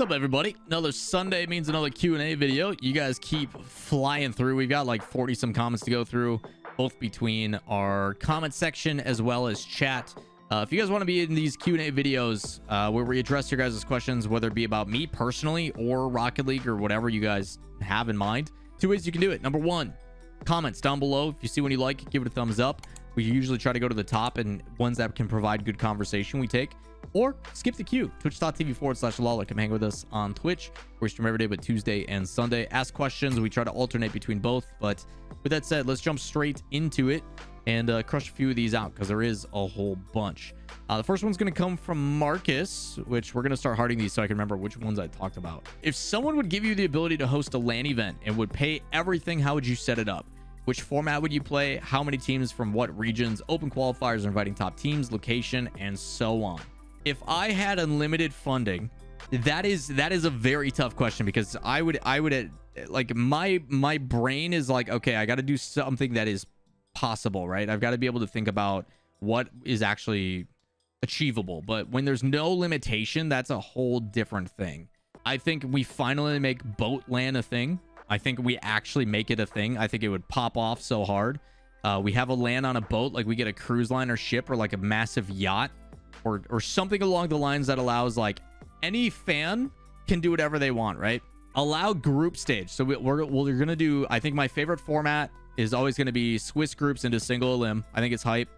What's up, everybody? Another Sunday means another Q&A video. You guys keep flying through. We've got like 40 some comments to go through, both between our comment section as well as chat. If you guys want to be in these Q&A videos where we address your guys' questions, whether it be about me personally or Rocket League or whatever you guys have in mind, two ways you can do it. Number one, comments down below. If you see one you like, give it a thumbs up. We usually try to go to the top, and ones that can provide good conversation we take. Or skip the queue. Twitch.tv/Lawler. Come hang with us on Twitch. We stream every day but Tuesday and Sunday. Ask questions. We try to alternate between both. But with that said, let's jump straight into it and crush a few of these out, because there is a whole bunch. The first one's going to come from Marcus, which we're going to start harding these so I can remember which ones I talked about. If someone would give you the ability to host a LAN event and would pay everything, how would you set it up? Which format would you play? How many teams from what regions? Open qualifiers, inviting top teams, location, and so on. If I had unlimited funding, that is a very tough question, because I would like my brain is like, okay, I got to do something that is possible, right? I've got to be able to think about what is actually achievable. But when there's no limitation, that's a whole different thing. I think we finally make boat LAN a thing. I think we actually make it a thing. I think it would pop off so hard. We have a LAN on a boat, like we get a cruise liner ship or like a massive yacht, or something along the lines that allows like any fan can do whatever they want, right? Allow group stage. So we're gonna do, I think my favorite format is always going to be Swiss groups into single elim. I think it's hype.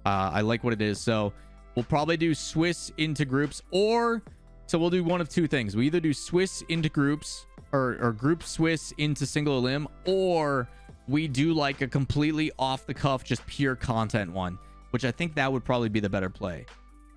I like what it is. So we'll probably do Swiss into groups, or so we'll do one of two things. We either do Swiss into groups or group Swiss into single elim, or we do like a completely off the cuff, just pure content one, which I think that would probably be the better play.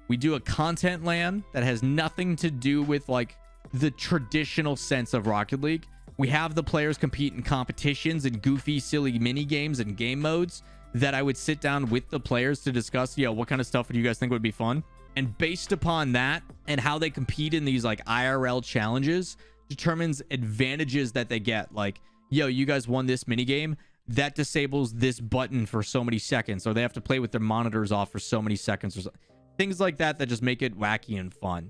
We do a content LAN that has nothing to do with like the traditional sense of Rocket League. We have the players compete in competitions and goofy, silly mini games and game modes that I would sit down with the players to discuss, what kind of stuff would you guys think would be fun? And based upon that and how they compete in these like IRL challenges determines advantages that they get. Like, you guys won this mini game, that disables this button for so many seconds, or they have to play with their monitors off for so many seconds, or things like that just make it wacky and fun.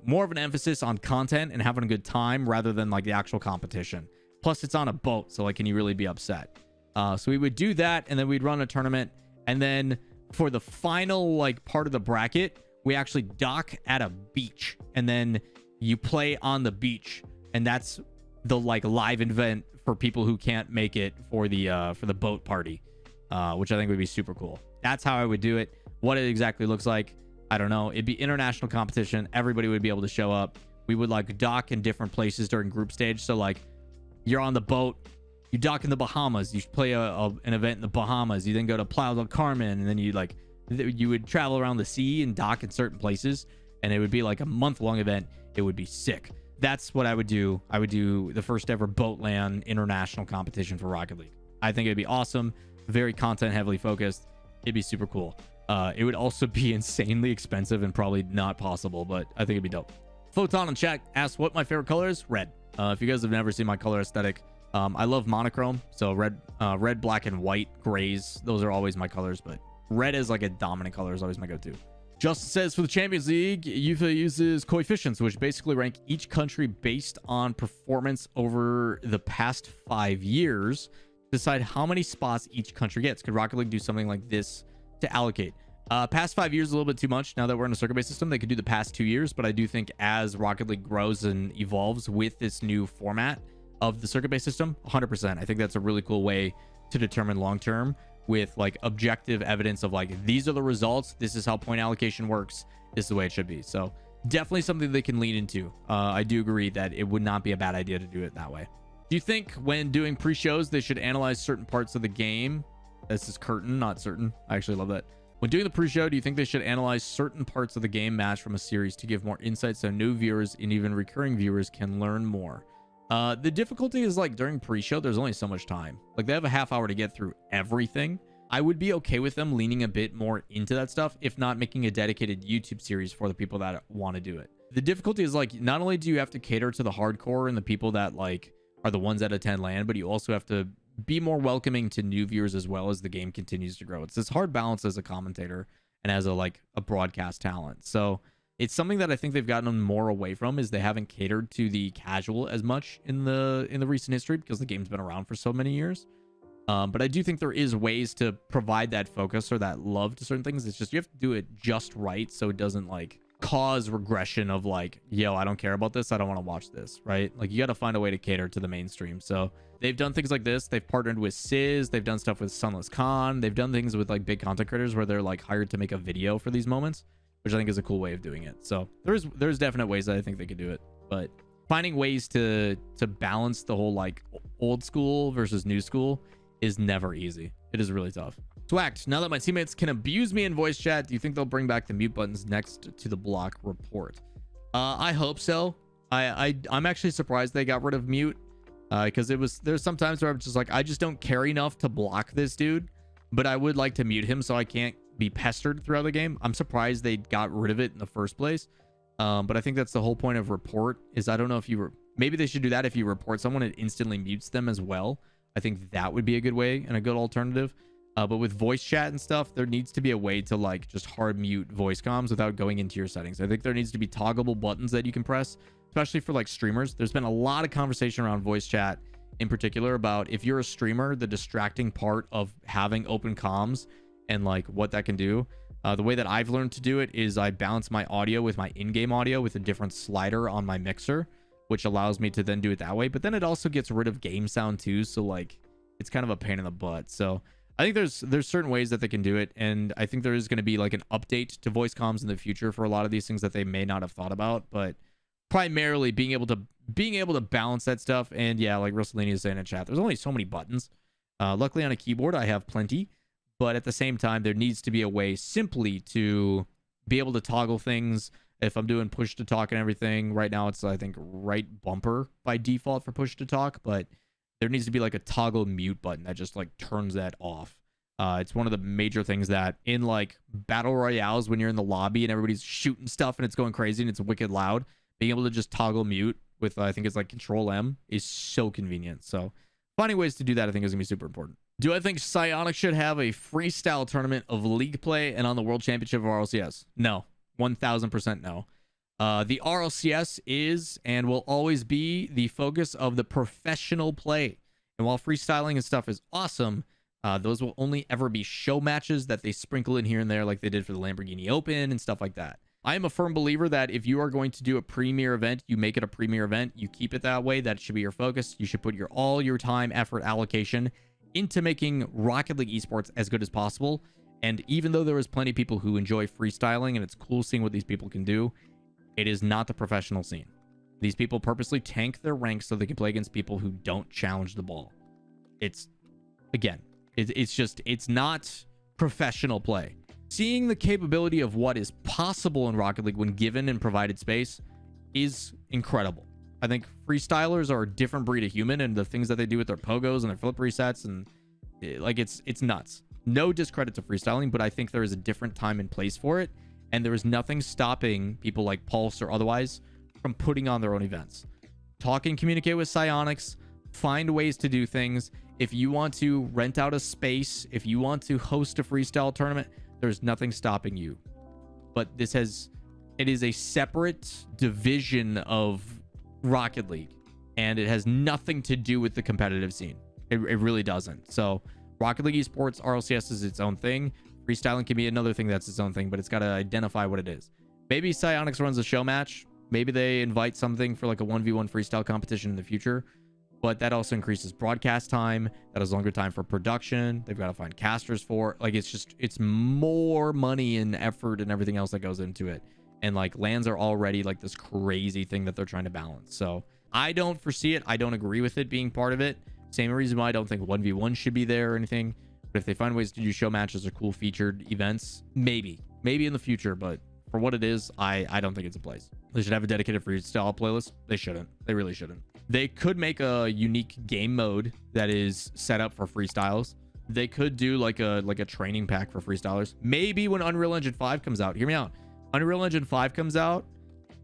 More of an emphasis on content and having a good time rather than like the actual competition. Plus it's on a boat, so like, can you really be upset? So we would do that, and then we'd run a tournament, and then for the final like part of the bracket, we actually dock at a beach, and then you play on the beach, and that's the like live event for people who can't make it for the boat party, which I think would be super cool. That's how I would do it. What it exactly looks like, I don't know. It'd be international competition. Everybody would be able to show up. We would like dock in different places during group stage. So like, you're on the boat, you dock in the Bahamas, you play an event in the Bahamas, you then go to Playa del Carmen, and then you would travel around the sea and dock in certain places, and it would be like a month-long event. It would be sick. That's what I would do. I would do the first ever boat LAN international competition for Rocket League. I think it'd be awesome. Very content heavily focused. It'd be super cool. It would also be insanely expensive and probably not possible, but I think it'd be dope. Photon in chat asks what my favorite color is. Red. If you guys have never seen my color aesthetic, I love monochrome. So red, black, and white, grays. Those are always my colors, but red is like a dominant color, is always my go-to. Justin says, for the Champions League, UEFA uses coefficients, which basically rank each country based on performance over the past 5 years to decide how many spots each country gets. Could Rocket League do something like this to allocate? Past 5 years is a little bit too much. Now that we're in a circuit-based system, they could do the past 2 years, but I do think as Rocket League grows and evolves with this new format of the circuit-based system, 100%. I think that's a really cool way to determine long-term with like objective evidence of like, these are the results, this is how point allocation works, this is the way it should be. So definitely something they can lean into. I do agree that it would not be a bad idea to do it that way. Do you think when doing pre-shows they should analyze certain parts of the game? This is curtain, not certain. I actually love that. When doing the pre-show, do you think they should analyze certain parts of the game match from a series to give more insight so new viewers and even recurring viewers can learn more? The difficulty is like during pre-show, there's only so much time. Like they have a half hour to get through everything. I would be okay with them leaning a bit more into that stuff, if not making a dedicated YouTube series for the people that want to do it. The difficulty is like, not only do you have to cater to the hardcore and the people that like are the ones that attend LAN, but you also have to be more welcoming to new viewers as well as the game continues to grow. It's this hard balance as a commentator and as a broadcast talent. So It's something that I think they've gotten more away from, is they haven't catered to the casual as much in the recent history, because the game's been around for so many years. But I do think there is ways to provide that focus or that love to certain things. It's just, you have to do it just right, so it doesn't like cause regression of like, yo, I don't care about this, I don't want to watch this, right? Like, you got to find a way to cater to the mainstream. So they've done things like this. They've partnered with Sizz. They've done stuff with Sunless Khan. They've done things with like big content creators where they're like hired to make a video for these moments, which I think is a cool way of doing it. So there's definite ways that I think they could do it, but finding ways to balance the whole like old school versus new school is never easy. It is really tough. Swacked, now that my teammates can abuse me in voice chat, do you think they'll bring back the mute buttons next to the block report? I hope so. I'm actually surprised they got rid of mute, because there's some times where I'm just like, I just don't care enough to block this dude, but I would like to mute him so I can't be pestered throughout the game. I'm surprised they got rid of it in the first place. But I think that's the whole point of report, is I don't know if you were, maybe they should do that. If you report someone, it instantly mutes them as well. I think that would be a good way and a good alternative. But with voice chat and stuff, there needs to be a way to like just hard mute voice comms without going into your settings. I think there needs to be toggleable buttons that you can press, especially for like streamers. There's been a lot of conversation around voice chat in particular about, if you're a streamer, the distracting part of having open comms and like what that can do. The way that I've learned to do it is I balance my audio with my in-game audio with a different slider on my mixer, which allows me to then do it that way. But then it also gets rid of game sound too, so like it's kind of a pain in the butt. So I think there's certain ways that they can do it, and I think there is going to be like an update to voice comms in the future for a lot of these things that they may not have thought about. But primarily being able to balance that stuff. And yeah, like Rosalini is saying in chat, there's only so many buttons. Luckily on a keyboard I have plenty, but at the same time there needs to be a way simply to be able to toggle things. If I'm doing push to talk and everything right now, it's I think right bumper by default for push to talk, but there needs to be like a toggle mute button that just like turns that off. It's one of the major things that in like battle royales, when you're in the lobby and everybody's shooting stuff and it's going crazy and it's wicked loud, being able to just toggle mute with I think it's like Control M is so convenient. So finding ways to do that I think is gonna be super important. Do I think Psyonix should have a freestyle tournament of league play and on the world championship of RLCS? No, 1000% no. The RLCS is and will always be the focus of the professional play. And while freestyling and stuff is awesome, those will only ever be show matches that they sprinkle in here and there like they did for the Lamborghini Open and stuff like that. I am a firm believer that if you are going to do a premier event, you make it a premier event, you keep it that way. That should be your focus. You should put all your time, effort, allocation into making Rocket League esports as good as possible. And even though there is plenty of people who enjoy freestyling and it's cool seeing what these people can do, it is not the professional scene. These people purposely tank their ranks so they can play against people who don't challenge the ball. It's, again, it's not professional play. Seeing the capability of what is possible in Rocket League when given and provided space is incredible. I think freestylers are a different breed of human, and the things that they do with their pogos and their flip resets and like it's nuts. No discredit to freestyling, but I think there is a different time and place for it. And there is nothing stopping people like Pulse or otherwise from putting on their own events. Talk and communicate with Psyonix. Find ways to do things. If you want to rent out a space, if you want to host a freestyle tournament, there's nothing stopping you. But it is a separate division of Rocket League, and it has nothing to do with the competitive scene. It really doesn't. So Rocket League esports, RLCS is its own thing. Freestyling can be another thing that's its own thing, but it's got to identify what it is. Maybe Psyonix runs a show match. Maybe they invite something for like a 1v1 freestyle competition in the future, but that also increases broadcast time. That is longer time for production. They've got to find casters for like, it's more money and effort and everything else that goes into it. And like LANs are already like this crazy thing that they're trying to balance. So I don't foresee it. I don't agree with it being part of it. Same reason why I don't think 1v1 should be there or anything. But if they find ways to do show matches or cool featured events, maybe in the future. But for what it is, I don't think it's a place. They should have a dedicated freestyle playlist. They shouldn't. They really shouldn't. They could make a unique game mode that is set up for freestyles. They could do like a training pack for freestylers. Maybe when Unreal Engine 5 comes out, hear me out. Unreal Engine 5 comes out,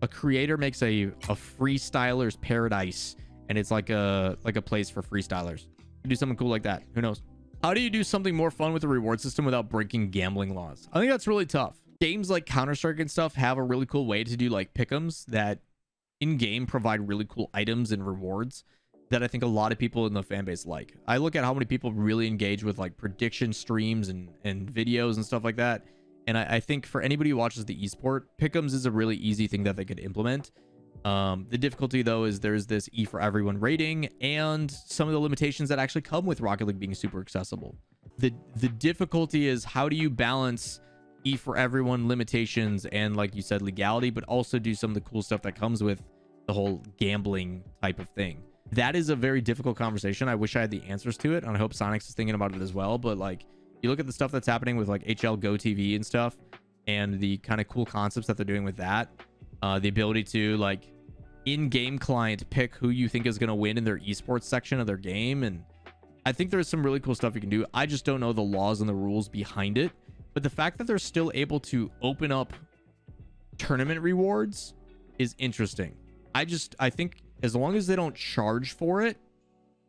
a creator makes a freestyler's paradise, and it's like a place for freestylers. You do something cool like that. Who knows? How do you do something more fun with the reward system without breaking gambling laws? I think that's really tough. games like Counter-Strike and stuff have a really cool way to do like pick'ems that in game provide really cool items and rewards that I think a lot of people in the fan base like. I look at how many people really engage with like prediction streams and videos and stuff like that. And I think for anybody who watches the esport, pick'ems is a really easy thing that they could implement. The difficulty though is there's this E for everyone rating and some of the limitations that actually come with Rocket League being super accessible. The difficulty is how do you balance E for everyone limitations and, like you said, legality, but also do some of the cool stuff that comes with the whole gambling type of thing. That is a very difficult conversation. I wish I had the answers to it, and I hope Psyonix is thinking about it as well. But like, you look at the stuff that's happening with like HL Go TV and stuff, and the kind of cool concepts that they're doing with that, the ability to like in-game client pick who you think is going to win in their esports section of their game, and I think there's some really cool stuff you can do. I just don't know the laws and the rules behind it, but the fact that they're still able to open up tournament rewards is interesting. I think as long as they don't charge for it,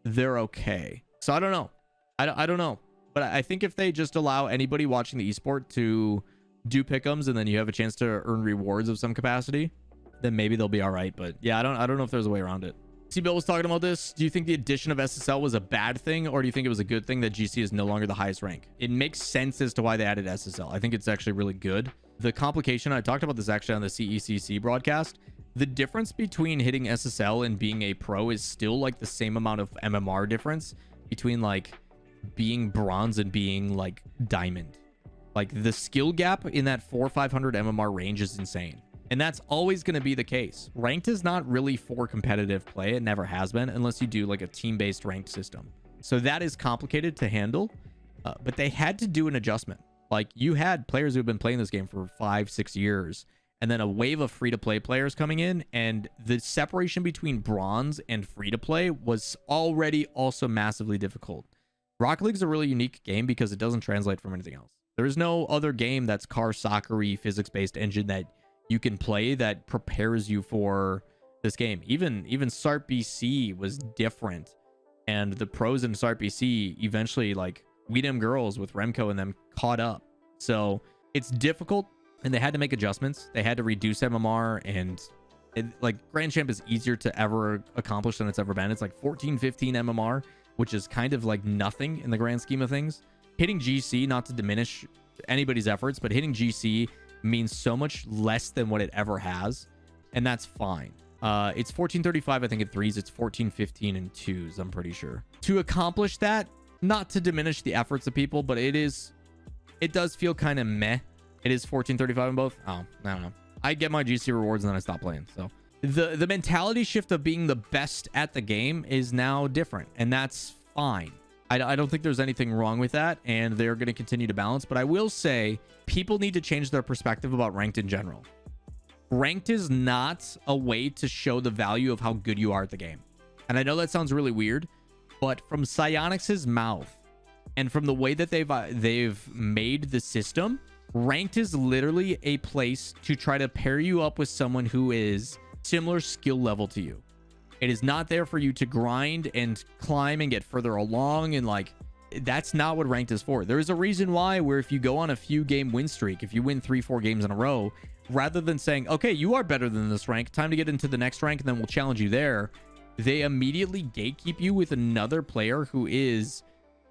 they're okay. So I don't know. I don't know. But I think if they just allow anybody watching the esport to do pick'ems and then you have a chance to earn rewards of some capacity, then maybe they'll be all right. But yeah, I don't know if there's a way around it. C-Bill was talking about this. Do you think the addition of SSL was a bad thing, or do you think it was a good thing that GC is no longer the highest rank? It makes sense as to why they added SSL. I think it's actually really good. The complication, I talked about this actually on the CECC broadcast. The difference between hitting SSL and being a pro is still like the same amount of MMR difference between like being bronze and being like diamond. Like the skill gap in that 400-500 MMR range is insane. And that's always going to be the case. Ranked is not really for competitive play. It never has been, unless you do like a team-based ranked system. So that is complicated to handle, but they had to do an adjustment. Like you had players who have been playing this game for 5-6 years, and then a wave of free-to-play players coming in, and the separation between bronze and free-to-play was already also massively difficult. Rocket League is a really unique game because it doesn't translate from anything else. There is no other game that's car soccer-y, physics-based engine that you can play that prepares you for this game. Even SART BC was different, and the pros in SART BC eventually, like We Dem Girls with Remco and them, caught up. So it's difficult, and they had to make adjustments. They had to reduce MMR, and like Grand Champ is easier to ever accomplish than it's ever been. It's like 14-15 MMR, which is kind of like nothing in the grand scheme of things. Hitting GC, not to diminish anybody's efforts, but hitting GC means so much less than what it ever has, and that's fine. It's 1435, I think, in threes. It's 1415 in twos, I'm pretty sure. To accomplish that, not to diminish the efforts of people, but it does feel kind of meh. It is 1435 in both. Oh, I don't know. I get my GC rewards and then I stop playing. So the mentality shift of being the best at the game is now different, and that's fine. I don't think there's anything wrong with that, and they're going to continue to balance. But I will say people need to change their perspective about ranked in general. Ranked is not a way to show the value of how good you are at the game. And I know that sounds really weird, but from Psyonix's mouth and from the way that they've made the system, ranked is literally a place to try to pair you up with someone who is similar skill level to you. It is not there for you to grind and climb and get further along, and like that's not what ranked is for. There is a reason why where if you go on a few game win streak, if you win 3-4 games in a row, rather than saying, okay, you are better than this rank, time to get into the next rank and then we'll challenge you there, they immediately gatekeep you with another player who is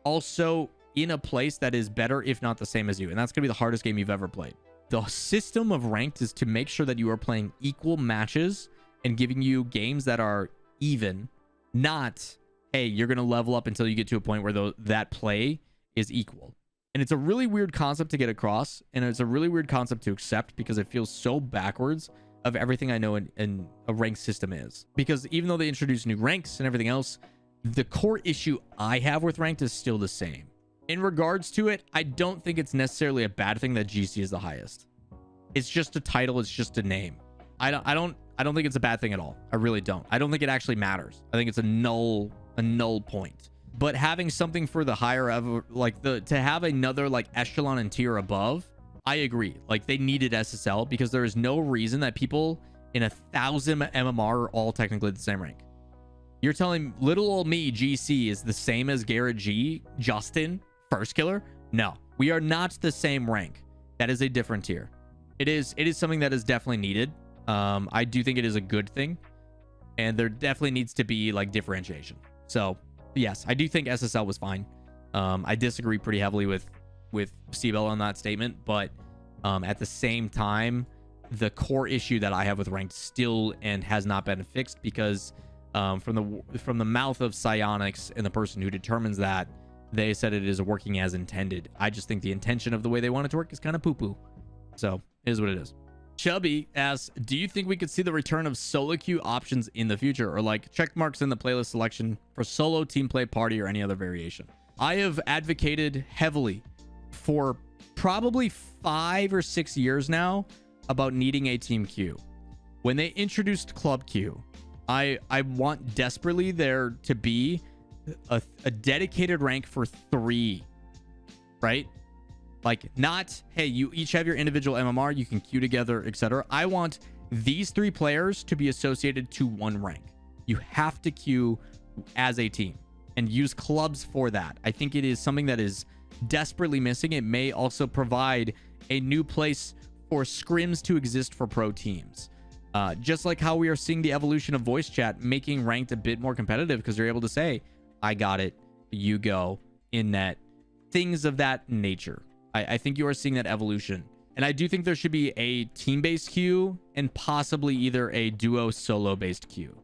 also in a place that is better, if not the same as you. And that's gonna be the hardest game you've ever played. The system of ranked is to make sure that you are playing equal matches and giving you games that are even, not, hey, you're going to level up until you get to a point where that play is equal. And it's a really weird concept to get across, and it's a really weird concept to accept because it feels so backwards of everything I know in a ranked system is. Because even though they introduce new ranks and everything else, the core issue I have with ranked is still the same. In regards to it, I don't think it's necessarily a bad thing that GC is the highest. It's just a title, it's just a name. I don't think it's a bad thing at all. I really don't. I don't think it actually matters. I think it's a null point. But having something for the higher ever, like to have another like echelon and tier above, I agree. Like they needed SSL because there is no reason that people in 1,000 MMR are all technically the same rank. You're telling little old me GC is the same as Garrett G, Justin, First Killer? No, we are not the same rank. That is a different tier. it is something that is definitely needed. I do think it is a good thing, and there definitely needs to be like differentiation. So yes, I do think SSL was fine. I disagree pretty heavily with Seabell on that statement, but at the same time, the core issue that I have with ranked still and has not been fixed, because from the mouth of Psyonix and the person who determines that, they said it is working as intended. I just think the intention of the way they want it to work is kind of poo-poo. So it is what it is. Chubby asks, do you think we could see the return of solo queue options in the future, or like check marks in the playlist selection for solo, team play, party, or any other variation? I have advocated heavily for probably 5 or 6 years now about needing a team queue. When they introduced club queue, I want desperately there to be a dedicated rank for 3, right? Like, not, hey, you each have your individual MMR, you can queue together, etc. I want these 3 players to be associated to 1 rank. You have to queue as a team and use clubs for that. I think it is something that is desperately missing. It may also provide a new place for scrims to exist for pro teams. Just like how we are seeing the evolution of voice chat making ranked a bit more competitive, because you're able to say, I got it, you go, in net, things of that nature. I think you are seeing that evolution. And I do think there should be a team-based queue and possibly either a duo solo-based queue.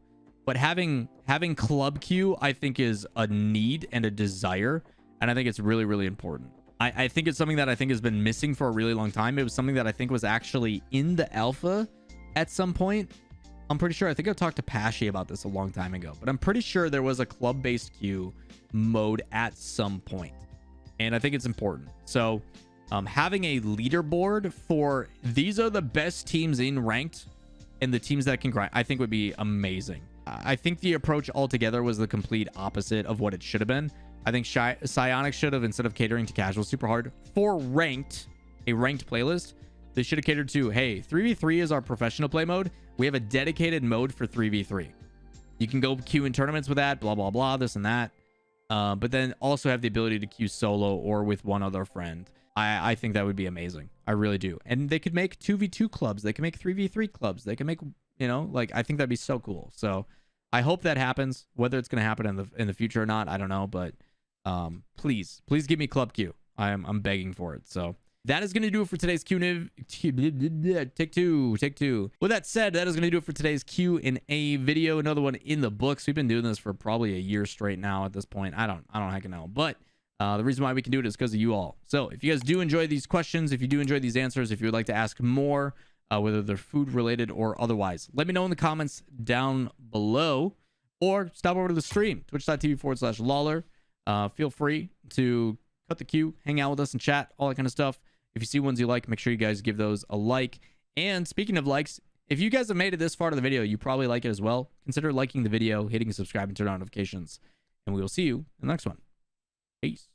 But having club queue, I think, is a need and a desire. And I think it's really, really important. I think it's something that I think has been missing for a really long time. It was something that I think was actually in the alpha at some point. I'm pretty sure. I think I talked to Pashy about this a long time ago. But I'm pretty sure there was a club-based queue mode at some point. And I think it's important. So having a leaderboard for these are the best teams in ranked and the teams that can grind, I think would be amazing. I think the approach altogether was the complete opposite of what it should have been. I think Psyonix should have, instead of catering to casual super hard for ranked, a ranked playlist, they should have catered to, hey, 3v3 is our professional play mode. We have a dedicated mode for 3v3. You can go queue in tournaments with that, blah, blah, blah, this and that. But then also have the ability to queue solo or with one other friend. I think that would be amazing. I really do. And they could make 2v2 clubs. They can make 3v3 clubs. They can make, you know, like, I think that'd be so cool. So I hope that happens. Whether it's going to happen in the future or not, I don't know. But please give me club queue. I'm begging for it. So that is going to do it for today's Q&A. Take two. With that said, that is going to do it for today's Q&A video. Another one in the books. We've been doing this for probably a year straight now at this point. I don't heck know. But the reason why we can do it is because of you all. So if you guys do enjoy these questions, if you do enjoy these answers, if you would like to ask more, whether they're food related or otherwise, let me know in the comments down below, or stop over to the stream, twitch.tv/Lawler. Feel free to cut the queue, hang out with us and chat, all that kind of stuff. If you see ones you like, make sure you guys give those a like. And speaking of likes, if you guys have made it this far to the video, you probably like it as well. Consider liking the video, hitting subscribe, and turn on notifications. And we will see you in the next one. Peace.